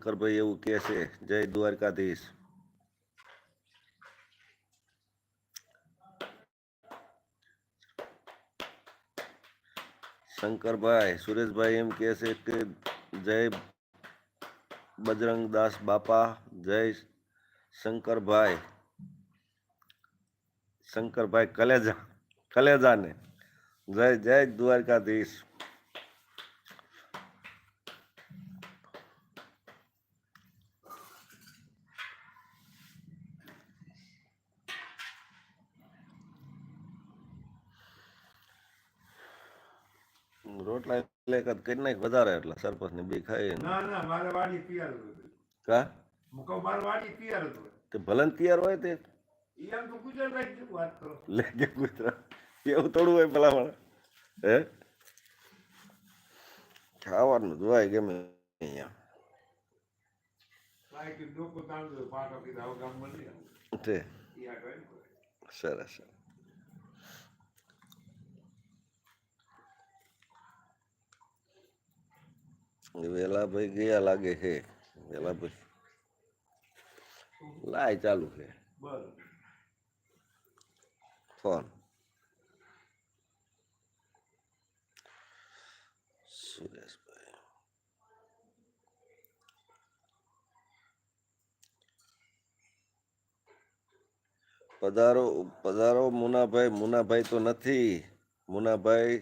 શંકરભાઈ એવું કહે છે. જય દ્વારકાધીશ. શંકરભાઈ સુરેશભાઈ એમ કહે છે કે જય બજરંગદાસ બાપા. જય શંકરભાઈ. શંકરભાઈ કલેજાને જય જય દ્વારકાધીશ. રોટલા એટલે કરી નાખ વધારે એટલે સરપંચ ને બે ખાઈ. ના ના મારે વાડી તૈયાર હતું. કા મુકો મારે વાડી તૈયાર હતું. તે ભલન તૈયાર હોય તે એમ તો ગુજરાત વાત કરો લે કે ગુજરાત એવું થોડું હોય ભલામણ. હે ખાવાનું જોવાય ગમે અહીંયા કાંઈ કે ડોકો તાંડો પાટો કીધા આવો ગામમાં નહીં આવું તે યાર હોય સરસ. વેલાભાઈ ગયા લાગે છે. વેલાભાઈ લાય ચાલુ છે બરાબર ફોન. સુરેશભાઈ પધારો પધારો. મુનાભાઈ મુનાભાઈ તો નથી. મુનાભાઈ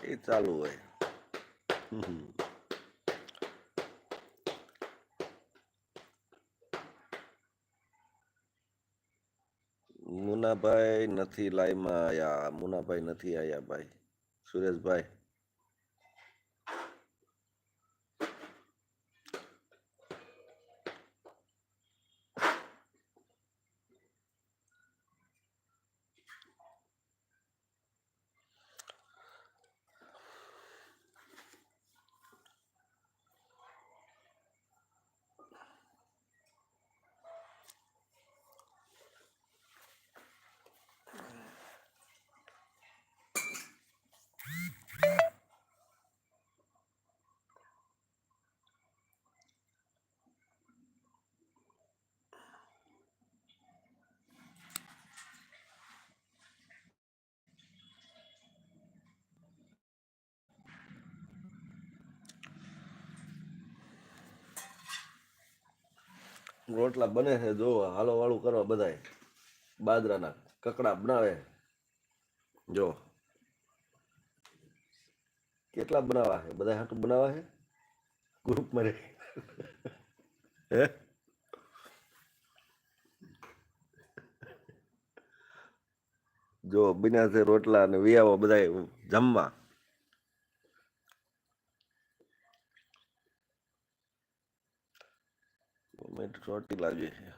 એ ચાલુ હોય. મુનાભાઈ નથી લાઈમાં આયા. મુનાભાઈ નથી આયા ભાઈ. સુરેશભાઈ રોટલા બને છે જો હાલો વાળું કરવા બધાય. બાજરાના કકડા બનાવે જો. કેટલા બનાવવા છે બધા હાટું બનાવવા છે ગ્રુપમાં રે. હે જો બન્યા છે રોટલા અને વિયાવો બધા જમવા. રોટી લાગે છે.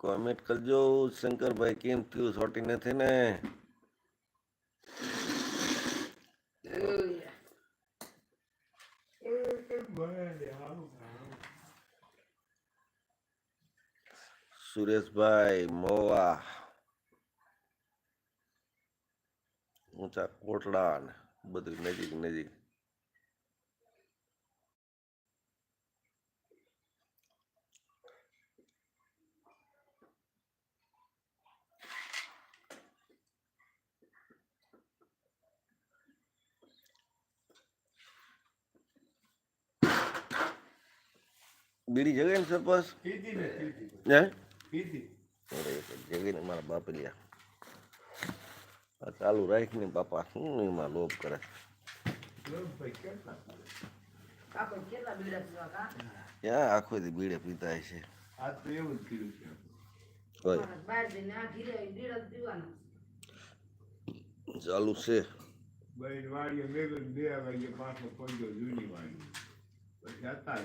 કોમેન્ટ કરજો શંકરભાઈ કેમ થયું સોટી નથી ને. સુરેશભાઈ મોવા ઊંચા કોટડા ને બધું નજીક નજીક. બીડી જગાઈ ને સરપંચ જગીને મારા બાપલિયા ચાલુ રાખીને બાપા શું એમાં લોભ કરે. ક્યાં આખો દી બીડે પીતા છે. ચાલુ છે. વાડીએ મેઘ 2 વાગે પાછો પંજો જૂની વાડી પછી હતા